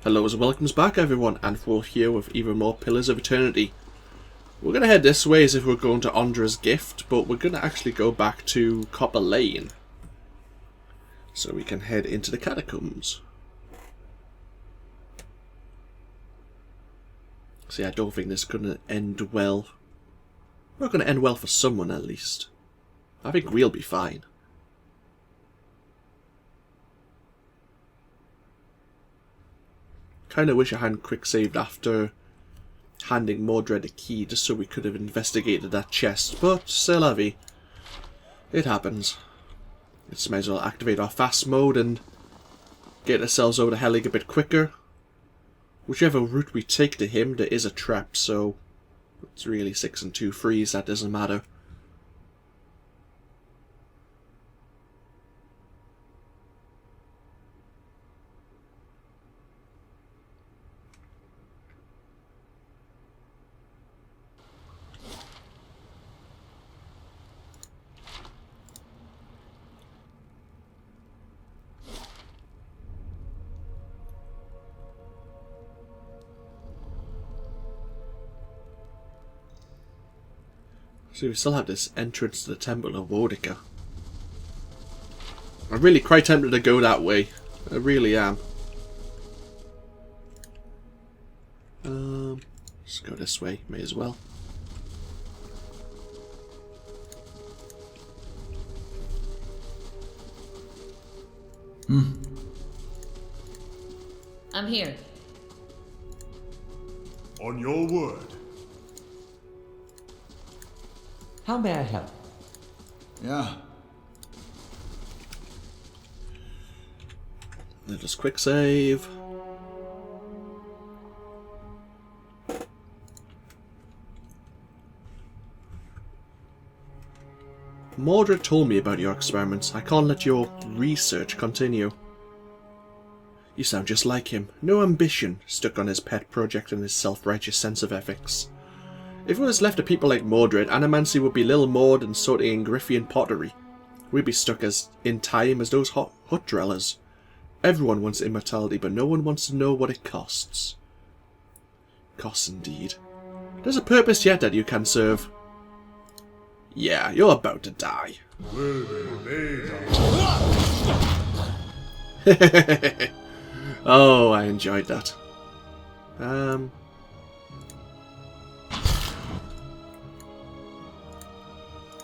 Hello and welcomes back everyone, and we're here with even more Pillars of Eternity. We're going to head this way as if we're going to Andra's Gift, but we're going to actually go back to Copper Lane. So we can head into the catacombs. See, I don't think this is going to end well. Not going to end well for someone at least. I think we'll be fine. Kinda wish I hadn't quick saved after handing Mordred a key just so we could have investigated that chest, but c'est la vie. It happens. Let's might as well activate our fast mode and get ourselves over to Helig a bit quicker. Whichever route we take to him, there is a trap, so it's really 6 and 2 freeze, that doesn't matter. So we still have this entrance to the Temple of Boudica. I'm really quite tempted to go that way. I really am. Let's go this way, may as well. I'm here. On your word. How may I help? Yeah. Let us quick save. Mordred told me about your experiments. I can't let your research continue. You sound just like him. No ambition, stuck on his pet project and his self-righteous sense of ethics. If it was left to people like Mordred, Animancy would be little more than sorting Griffian pottery. We'd be stuck as in time as those hut dwellers. Everyone wants immortality, but no one wants to know what it costs. Costs indeed. There's a purpose yet that you can serve. Yeah, you're about to die. Oh, I enjoyed that.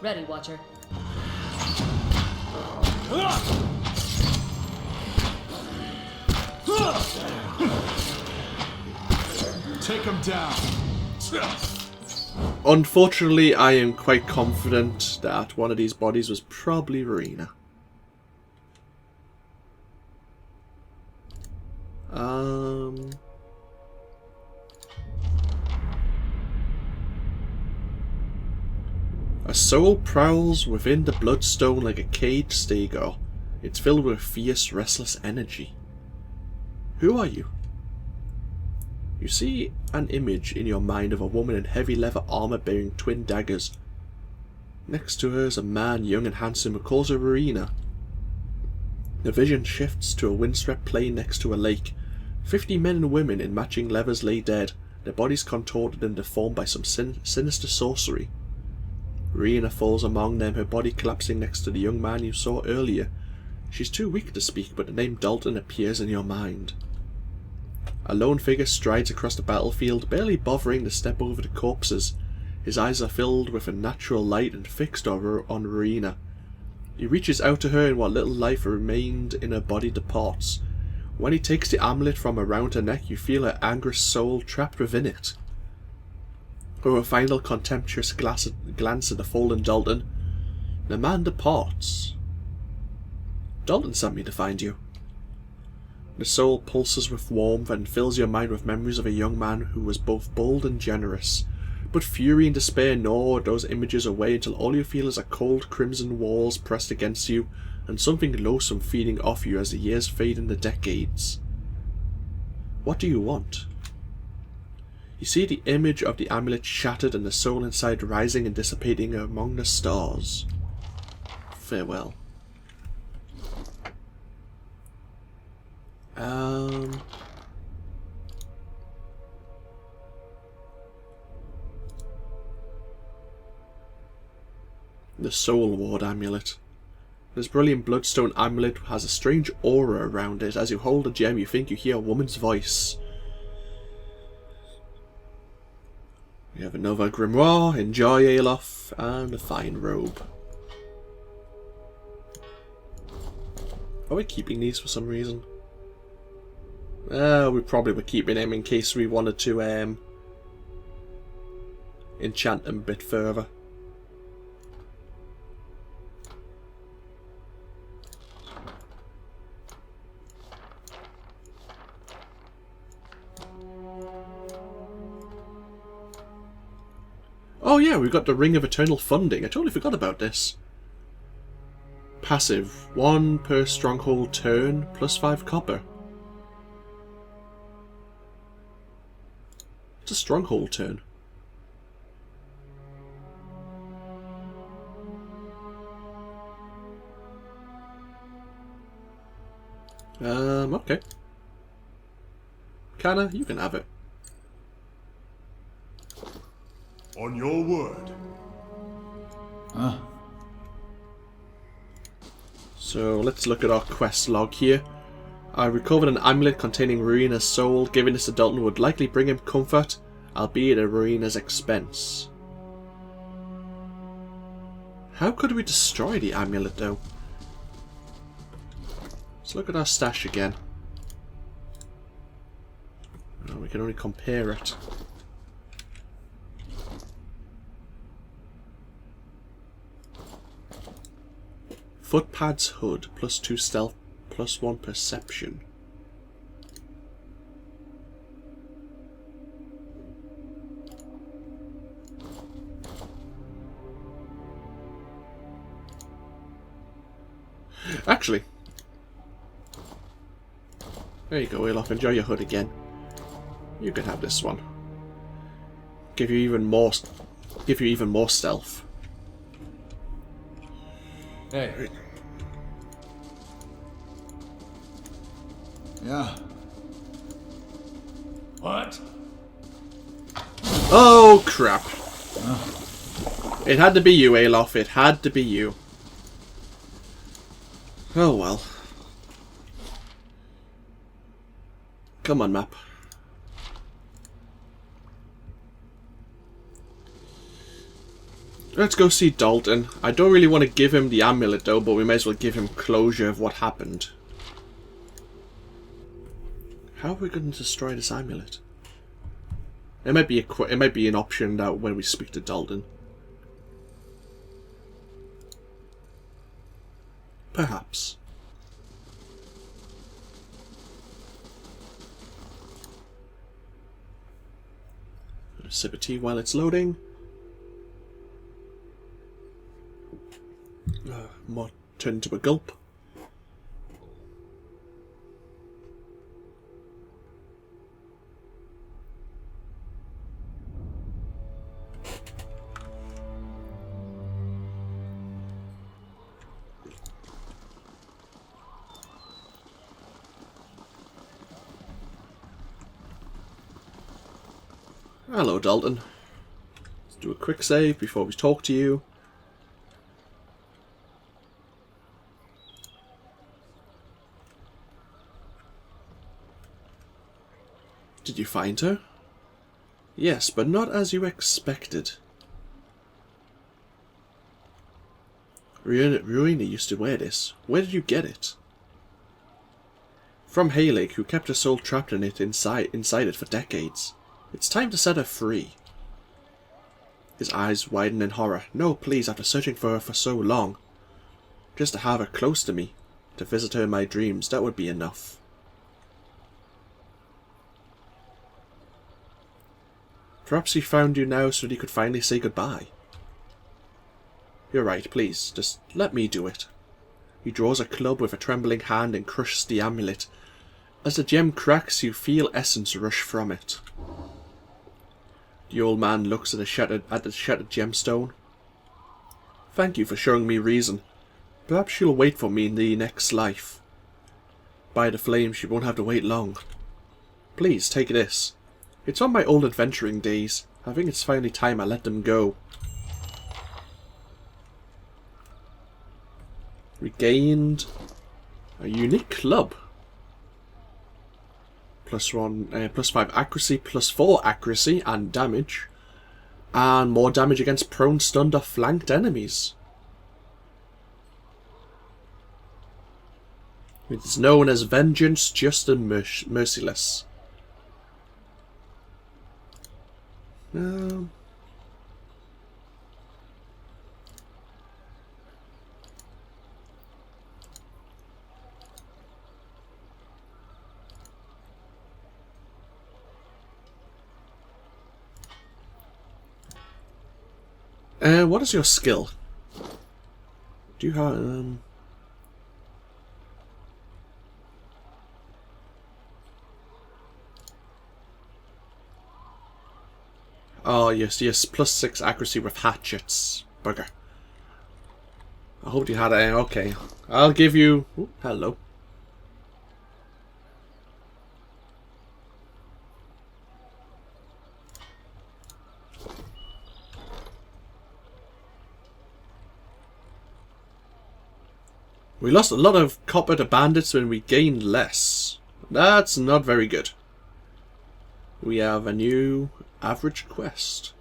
Ready, Watcher. Take him down. Unfortunately, I am quite confident that one of these bodies was probably Rowena. A soul prowls within the bloodstone like a caged stego. It's filled with fierce, restless energy. Who are you? You see an image in your mind of a woman in heavy leather armour bearing twin daggers. Next to her is a man young and handsome who calls her Rowena. The vision shifts to a windswept plain next to a lake. 50 men and women in matching leathers lay dead, their bodies contorted and deformed by some sinister sorcery. Rowena falls among them, her body collapsing next to the young man you saw earlier. She's too weak to speak, but the name Dalton appears in your mind. A lone figure strides across the battlefield, barely bothering to step over the corpses. His eyes are filled with a natural light and fixed on Rowena. He reaches out to her and what little life remained in her body departs. When he takes the amulet from around her neck, you feel her angerous soul trapped within it. For a final contemptuous glance at the fallen Dalton, the man departs. Dalton sent me to find you. The soul pulses with warmth and fills your mind with memories of a young man who was both bold and generous. But fury and despair gnaw those images away until all you feel is a cold crimson walls pressed against you and something loathsome feeding off you as the years fade into decades. What do you want? You see the image of the amulet shattered and the soul inside rising and dissipating among the stars. Farewell. The Soul Ward Amulet. This brilliant bloodstone amulet has a strange aura around it. As you hold the gem, you think you hear a woman's voice. We have another grimoire, enjoy Alof, and a fine robe. Are we keeping these for some reason? We probably were keeping them in case we wanted to enchant them a bit further. Oh yeah, we've got the Ring of Eternal Funding. I totally forgot about this. Passive. 1 per stronghold turn, plus 5 copper. It's a stronghold turn. Okay. Kana, you can have it. On your word. So let's look at our quest log here. I recovered an amulet containing Ruina's soul. Giving this to Dalton would likely bring him comfort, albeit at Ruina's expense. How could we destroy the amulet though? Let's look at our stash again. Oh, we can only compare it. Footpad's hood, plus 2 stealth, plus 1 perception. Actually, there you go, Alof. Enjoy your hood again. You can have this one. Give you even more stealth. Hey. Yeah. What? Oh crap! It had to be you, Alof. It had to be you. Oh well. Come on, map. Let's go see Dalton. I don't really want to give him the amulet though, but we may as well give him closure of what happened. How are we going to destroy this amulet? It might be an option that when we speak to Dalton. Perhaps. A sip of tea while it's loading. More turn into a gulp. Hello, Dalton. Let's do a quick save before we talk to you. Did you find her? Yes, but not as you expected. Ruina used to wear this. Where did you get it? From Halig, who kept her soul trapped in it inside it for decades. It's time to set her free. His eyes widen in horror. No, please, after searching for her for so long. Just to have her close to me. To visit her in my dreams, that would be enough. Perhaps he found you now so that he could finally say goodbye. You're right, please, just let me do it. He draws a club with a trembling hand and crushes the amulet. As the gem cracks, you feel essence rush from it. The old man looks at the shattered gemstone. Thank you for showing me reason. Perhaps she'll wait for me in the next life. By the flame, she won't have to wait long. Please, take this. It's on my old adventuring days. I think it's finally time I let them go. We gained a unique club. +1, +5 accuracy, +4 accuracy and damage. And more damage against prone, stunned or flanked enemies. It's known as Vengeance, Just and Merciless. What is your skill? Do you have Oh yes, +6 accuracy with hatchets. Bugger. I hoped you had a okay. I'll give you ooh, hello. We lost a lot of copper to bandits when we gained less. That's not very good. We have a new average quest.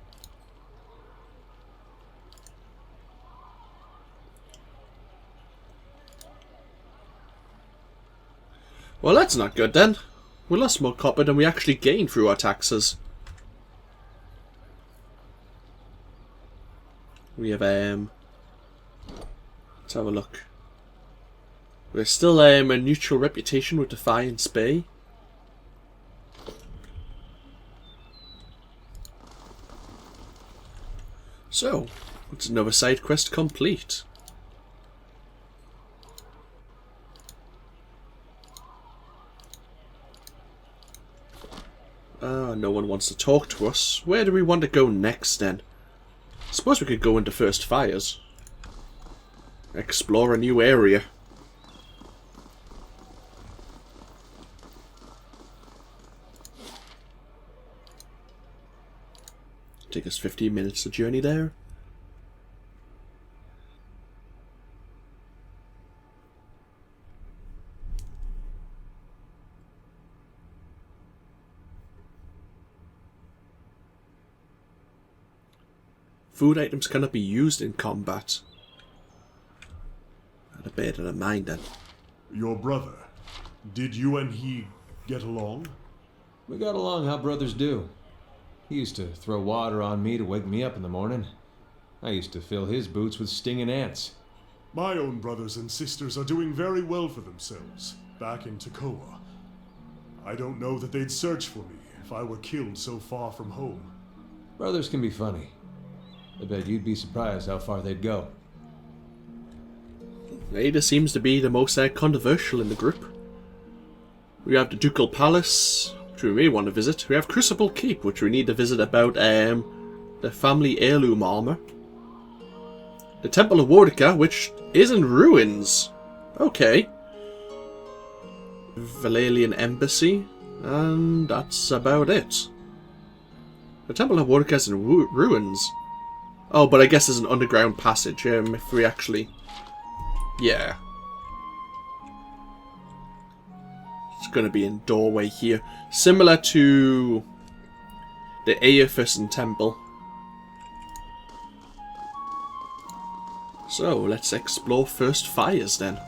Well, that's not good then. We lost more copper than we actually gained through our taxes. We have let's have a look. We're still a neutral reputation with Defiance Bay. So, it's another side quest complete. No one wants to talk to us. Where do we want to go next then? Suppose we could go into First Fires. Explore a new area. Take us 15 minutes to journey there. Food items cannot be used in combat. I'd bear that in mind then. Your brother, did you and he get along? We got along how brothers do. He used to throw water on me to wake me up in the morning. I used to fill his boots with stinging ants. My own brothers and sisters are doing very well for themselves, back in Takoa. I don't know that they'd search for me if I were killed so far from home. Brothers can be funny. I bet you'd be surprised how far they'd go. Ada seems to be the most controversial in the group. We have the Ducal Palace, which we may want to visit. We have Crucible Keep, which we need to visit about the family heirloom armor. The Temple of Wardica, which is in ruins. Okay. Valalian Embassy, and that's about it. The Temple of Wardica is in ruins. Oh, but I guess there's an underground passage, if we actually... Yeah. It's going to be in doorway here. Similar to the Aephesan Temple. So, let's explore First Fires then.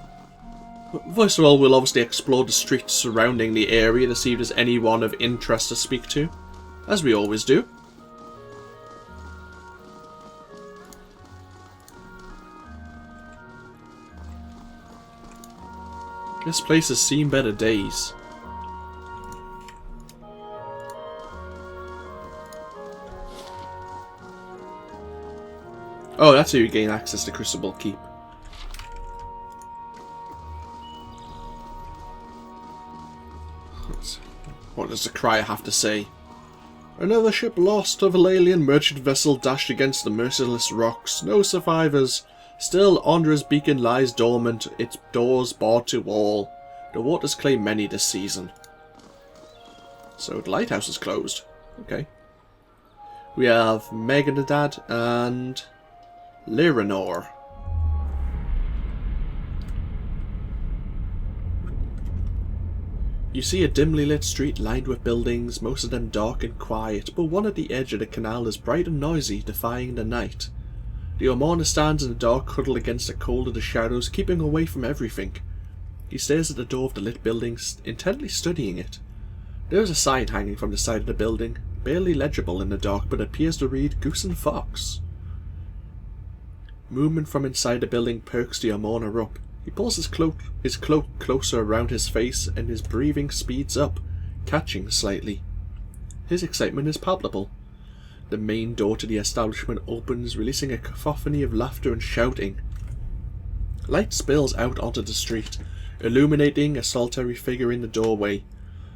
First of all, we'll obviously explore the streets surrounding the area to see if there's anyone of interest to speak to. As we always do. This place has seen better days. Oh, that's how you gain access to Crucible Keep. What does the crier have to say? Another ship lost, a Valalian merchant vessel dashed against the merciless rocks. No survivors. Still, Ondra's beacon lies dormant, its doors barred to all. The waters claim many this season. So the lighthouse is closed. Okay. We have Meganadad and Lyranor. You see a dimly lit street lined with buildings, most of them dark and quiet, but one at the edge of the canal is bright and noisy, defying the night. The Ormona stands in the dark, huddled against the cold of the shadows, keeping away from everything. He stares at the door of the lit building, intently studying it. There is a sign hanging from the side of the building, barely legible in the dark, but appears to read Goose and Fox. Movement from inside the building perks the Ormona up. He pulls his cloak closer around his face, and his breathing speeds up, catching slightly. His excitement is palpable. The main door to the establishment opens, releasing a cacophony of laughter and shouting. Light spills out onto the street, illuminating a solitary figure in the doorway.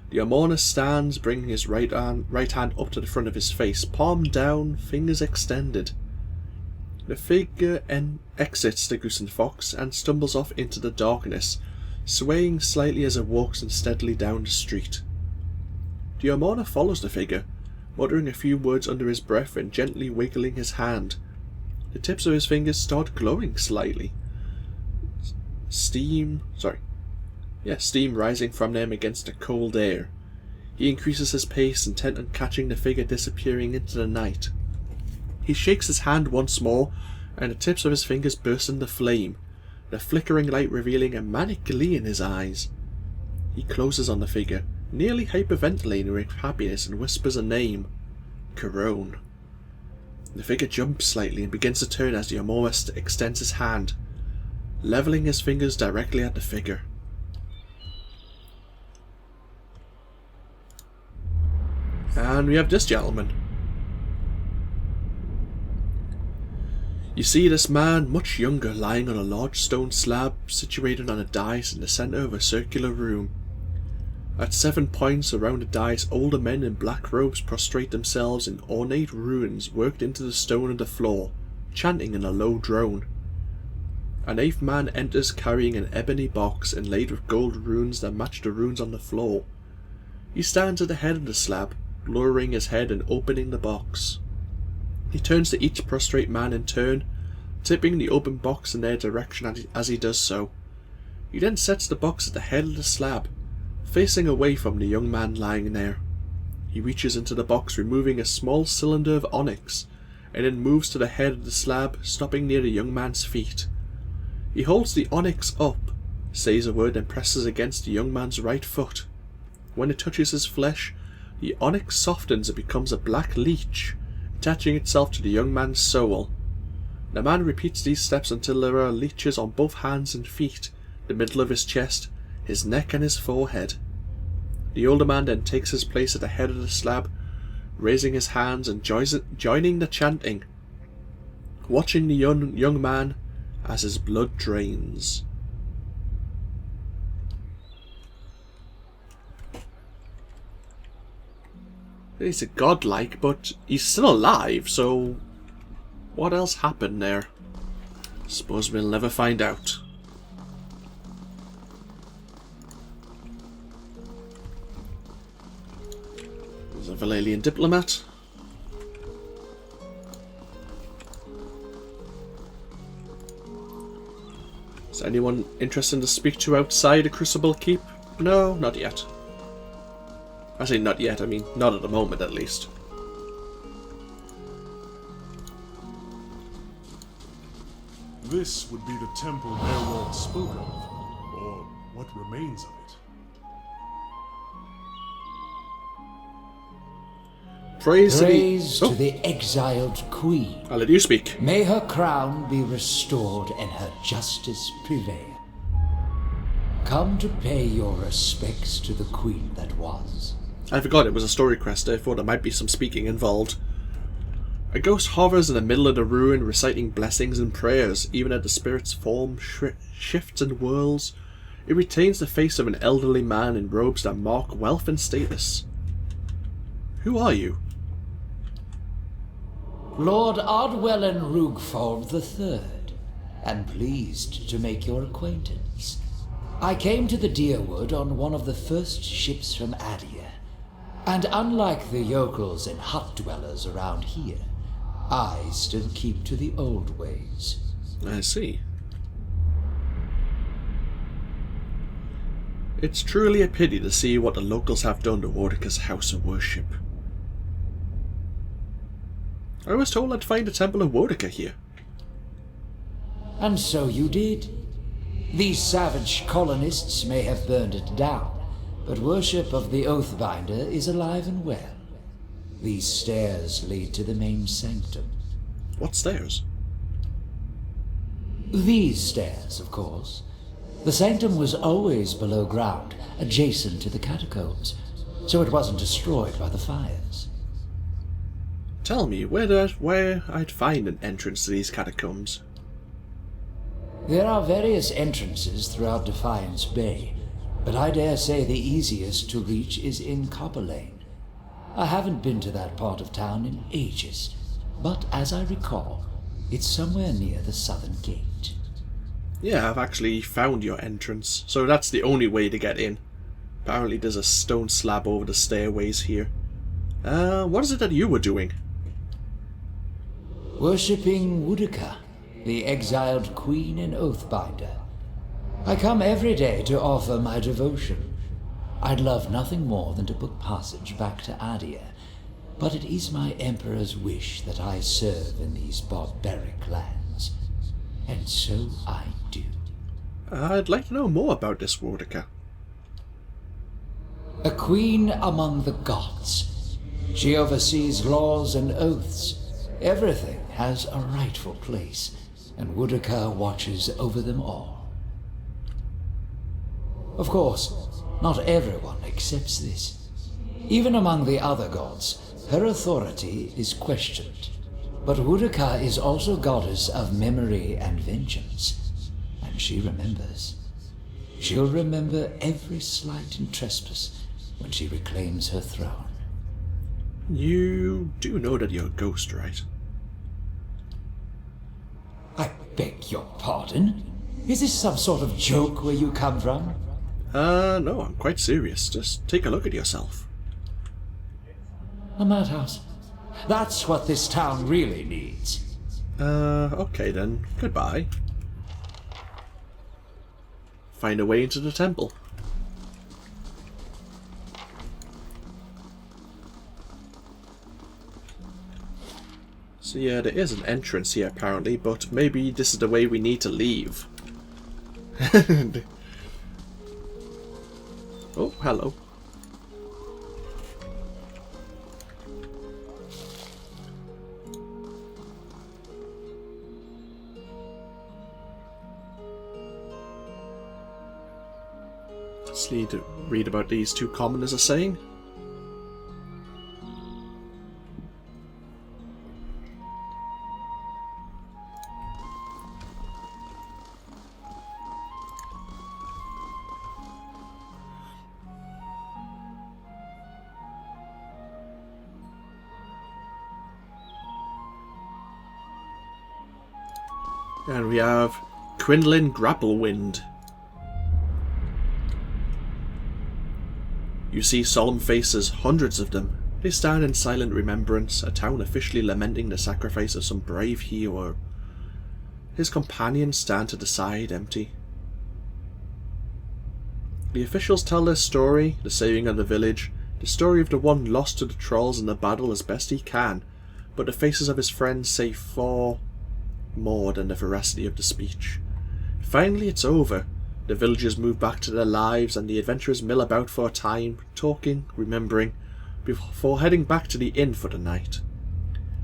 The Ormona stands, bringing his right hand up to the front of his face, palm down, fingers extended. The figure exits the Goose and Fox and stumbles off into the darkness, swaying slightly as it walks unsteadily down the street. The Ormona follows the figure, muttering a few words under his breath and gently wiggling his hand. The tips of his fingers start glowing slightly. Steam rising from them against the cold air. He increases his pace, intent on catching the figure disappearing into the night. He shakes his hand once more, and the tips of his fingers burst into flame, the flickering light revealing a manic glee in his eyes. He closes on the figure, nearly hyperventilating with happiness, and whispers a name. Corone. The figure jumps slightly and begins to turn as the Ormona extends his hand, levelling his fingers directly at the figure. And we have this gentleman. You see this man, much younger, lying on a large stone slab situated on a dais in the centre of a circular room. At 7 points around the dais, older men in black robes prostrate themselves in ornate runes worked into the stone of the floor, chanting in a low drone. An 8th man enters carrying an ebony box inlaid with gold runes that match the runes on the floor. He stands at the head of the slab, lowering his head and opening the box. He turns to each prostrate man in turn, tipping the open box in their direction as he does so. He then sets the box at the head of the slab, facing away from the young man lying there. He reaches into the box, removing a small cylinder of onyx, and then moves to the head of the slab, stopping near the young man's feet. He holds the onyx up, says a word, and presses against the young man's right foot. When it touches his flesh, the onyx softens and becomes a black leech, attaching itself to the young man's soul. The man repeats these steps until there are leeches on both hands and feet, the middle of his chest, his neck and his forehead. The older man then takes his place at the head of the slab, raising his hands and joining the chanting, watching the young man as his blood drains. He's a godlike, but he's still alive, so what else happened there? Suppose we'll never find out. There's a Valalian diplomat. Is anyone interested to speak to outside the Crucible Keep? No, not yet. I say not yet, I mean not at the moment at least. This would be the temple Herwald spoke of, or what remains of it. Praise to the... the exiled queen. I'll let you speak. May her crown be restored and her justice prevail. Come to pay your respects to the queen that was. I forgot it was a story quest, therefore there might be some speaking involved. A ghost hovers in the middle of the ruin, reciting blessings and prayers. Even as the spirit's form shifts and whirls, it retains the face of an elderly man in robes that mark wealth and status. Who are you? Lord Ardwellen Rugfold III, and pleased to make your acquaintance. I came to the Deerwood on one of the first ships from Adia, and unlike the yokels and hut dwellers around here, I still keep to the old ways. I see. It's truly a pity to see what the locals have done to Wardika's house of worship. I was told I'd find a temple of Wardika here. And so you did. These savage colonists may have burned it down, but worship of the Oathbinder is alive and well. These stairs lead to the main sanctum. What stairs? These stairs, of course. The sanctum was always below ground, adjacent to the catacombs, so it wasn't destroyed by the fires. Tell me, where I'd find an entrance to these catacombs. There are various entrances throughout Defiance Bay, but I dare say the easiest to reach is in Copper Lane. I haven't been to that part of town in ages, but as I recall, it's somewhere near the southern gate. Yeah, I've actually found your entrance, so that's the only way to get in. Apparently there's a stone slab over the stairways here. What is it that you were doing? Worshipping Wudika, the exiled queen and Oathbinder. I come every day to offer my devotion. I'd love nothing more than to book passage back to Adia, but it is my emperor's wish that I serve in these barbaric lands. And so I do. I'd like to know more about this Wardika. A queen among the gods. She oversees laws and oaths. Everything has a rightful place, and Wudika watches over them all. Of course, not everyone accepts this. Even among the other gods, her authority is questioned. But Wudika is also goddess of memory and vengeance, and she remembers. She'll remember every slight and trespass when she reclaims her throne. You do know that you're a ghost, right? I beg your pardon? Is this some sort of joke where you come from? No, I'm quite serious. Just take a look at yourself. A madhouse. That's what this town really needs. Okay then. Goodbye. Find a way into the temple. So yeah, there is an entrance here apparently, but maybe this is the way we need to leave. Oh, hello. Let's need to read about these two commoners are saying. And we have Quinlan Grapplewind. You see solemn faces, hundreds of them. They stand in silent remembrance, a town officially lamenting the sacrifice of some brave hero. His companions stand to the side, empty. The officials tell their story, the saving of the village, the story of the one lost to the trolls in the battle as best he can, but the faces of his friends say far more than the veracity of the speech. Finally it's over. The villagers move back to their lives and the adventurers mill about for a time, talking, remembering, before heading back to the inn for the night.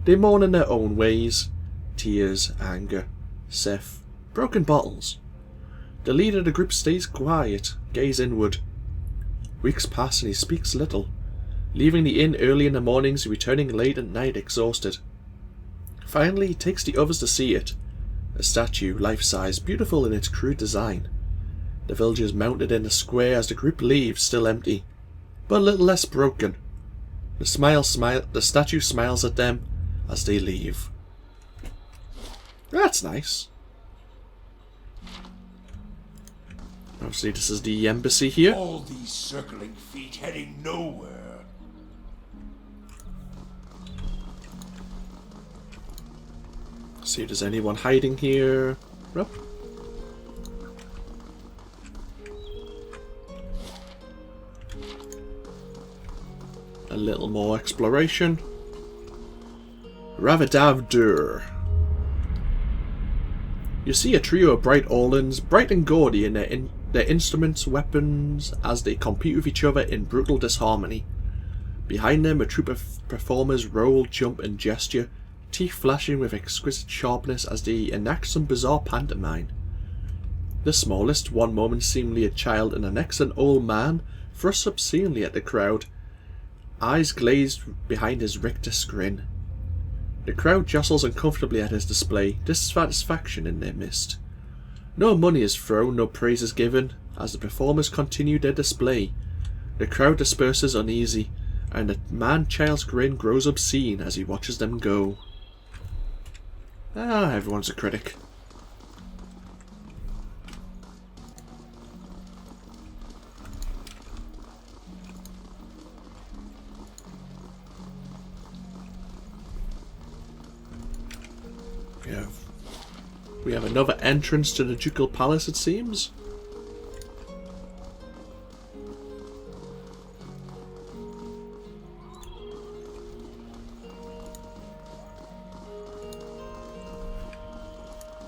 They mourn in their own ways. Tears, anger, Seth, broken bottles. The leader of the group stays quiet, gaze inward. Weeks pass and he speaks little, leaving the inn early in the mornings, returning late at night exhausted. Finally, he takes the others to see it. A statue, life-size, beautiful in its crude design. The villagers mounted in a square as the group leaves, still empty, but a little less broken. The statue smiles at them as they leave. That's nice. Obviously, this is the embassy here. All these circling feet heading nowhere. See if there's anyone hiding here. Nope. A little more exploration. Ravadav-dur. You see a trio of bright Orlans, bright and gaudy in their instruments, weapons, as they compete with each other in brutal disharmony. Behind them, a troop of performers roll, jump, and gesture, teeth flashing with exquisite sharpness as they enact some bizarre pantomime. The smallest, one moment seemingly a child and the next an old man, thrusts obscenely at the crowd, eyes glazed behind his rictus grin. The crowd jostles uncomfortably at his display, dissatisfaction in their midst. No money is thrown, no praise is given, as the performers continue their display. The crowd disperses uneasy, and the man-child's grin grows obscene as he watches them go. Ah, everyone's a critic. We have another entrance to the Ducal Palace, it seems.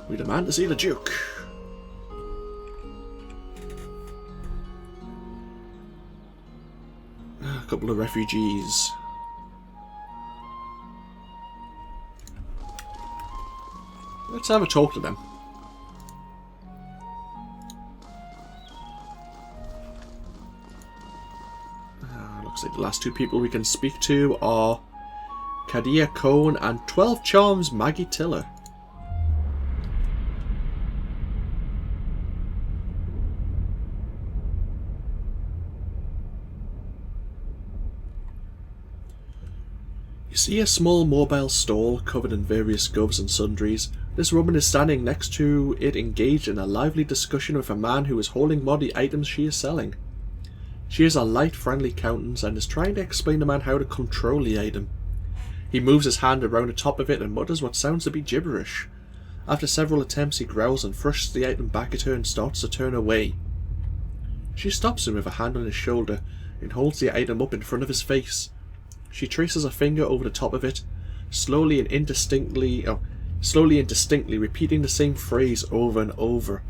We demand to see the Duke. A couple of refugees. Let's have a talk to them. Looks like the last two people we can speak to are Kadia Cohn and 12 Charms Maggie Tiller. You see a small mobile stall covered in various govs and sundries. This woman is standing next to it, engaged in a lively discussion with a man who is holding one of the items she is selling. She has a light, friendly countenance and is trying to explain to the man how to control the item. He moves his hand around the top of it and mutters what sounds to be gibberish. After several attempts, he growls and thrusts the item back at her and starts to turn away. She stops him with a hand on his shoulder and holds the item up in front of his face. She traces a finger over the top of it, slowly and indistinctly repeating the same phrase over and over.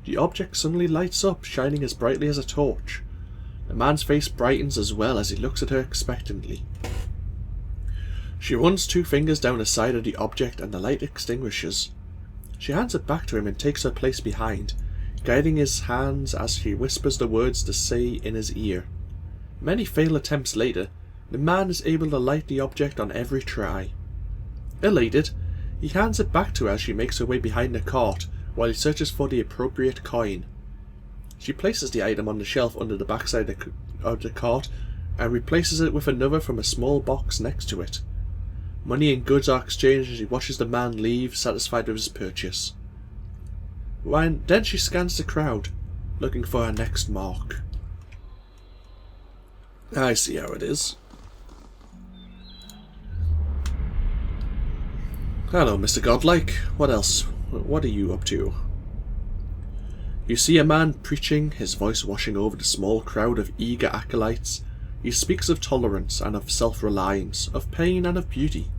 The object suddenly lights up, shining as brightly as a torch. The man's face brightens as well as he looks at her expectantly. She runs 2 fingers down the side of the object and the light extinguishes. She hands it back to him and takes her place behind, guiding his hands as she whispers the words to say in his ear. Many failed attempts later, the man is able to light the object on every try. Elated, he hands it back to her as she makes her way behind the cart while he searches for the appropriate coin. She places the item on the shelf under the backside of the cart and replaces it with another from a small box next to it. Money and goods are exchanged as she watches the man leave, satisfied with his purchase. Then she scans the crowd, looking for her next mark. I see how it is. Hello, Mr. Godlike. What else? What are you up to? You see a man preaching, his voice washing over the small crowd of eager acolytes. He speaks of tolerance and of self-reliance, of pain and of beauty.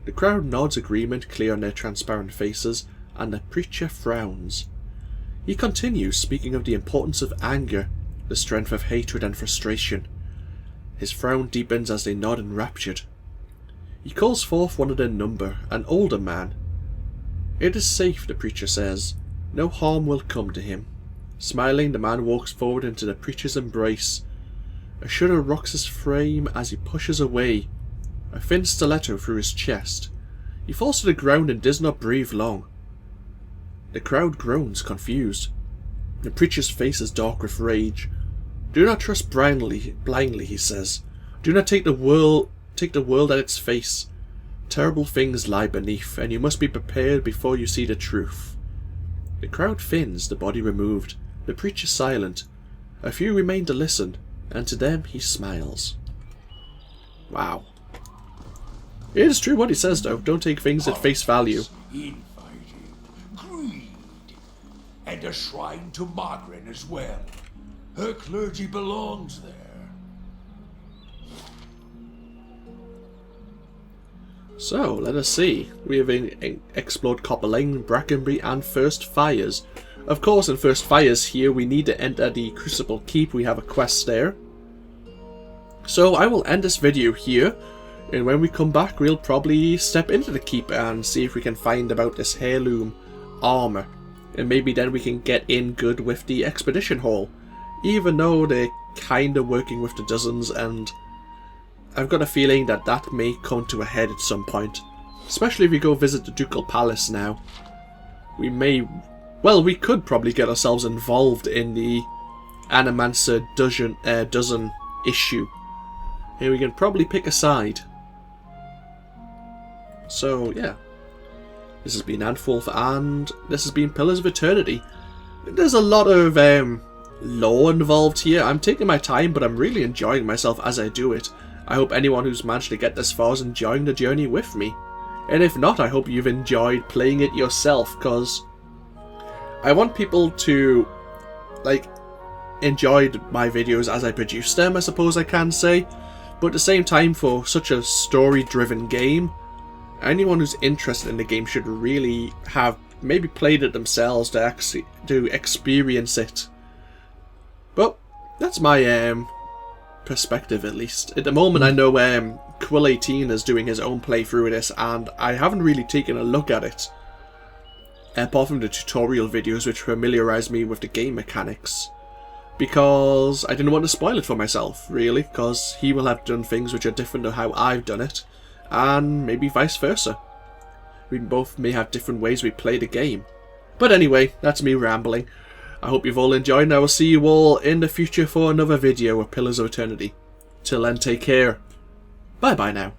The crowd nods agreement clear on their transparent faces, and the preacher frowns. He continues, speaking of the importance of anger, the strength of hatred and frustration. His frown deepens as they nod enraptured. He calls forth one of their number, an older man. It is safe, the preacher says. No harm will come to him. Smiling, the man walks forward into the preacher's embrace. A shudder rocks his frame as he pushes away, a thin stiletto through his chest. He falls to the ground and does not breathe long. The crowd groans, confused. The preacher's face is dark with rage. Do not trust blindly, he says. Do not take the world at its face. Terrible things lie beneath, and you must be prepared before you see the truth. The crowd thins, the body removed, the preacher silent. A few remain to listen, and to them he smiles. Wow. It is true what he says, though. Don't take things at face value. Infighting, greed, and a shrine to Magrin as well. Her clergy belongs there. So, let us see. We have explored Copper Lane, Brackenbury, and First Fires. Of course, in First Fires here, we need to enter the Crucible Keep. We have a quest there. So, I will end this video here. And when we come back, we'll probably step into the Keep and see if we can find about this heirloom armor. And maybe then we can get in good with the Expedition Hall. Even though they're kind of working with the dozens, and I've got a feeling that that may come to a head at some point. Especially if we go visit the Ducal Palace now. We may... Well, we could probably get ourselves involved in the Animancer dozen issue. And we can probably pick a side. So, yeah. This has been Antwolf, and this has been Pillars of Eternity. There's a lot of lore involved here. I'm taking my time, but I'm really enjoying myself as I do it. I hope anyone who's managed to get this far is enjoying the journey with me. And if not, I hope you've enjoyed playing it yourself, because I want people to, like, enjoy my videos as I produce them, I suppose I can say. But at the same time, for such a story-driven game, anyone who's interested in the game should really have maybe played it themselves to actually experience it. But that's my perspective, at least. At the moment, I know Quill18 is doing his own playthrough of this, and I haven't really taken a look at it. Apart from the tutorial videos which familiarise me with the game mechanics. Because I didn't want to spoil it for myself, really, because he will have done things which are different to how I've done it, and maybe vice versa. We both may have different ways we play the game. But anyway, that's me rambling. I hope you've all enjoyed, and I will see you all in the future for another video of Pillars of Eternity. Till then, take care. Bye bye now.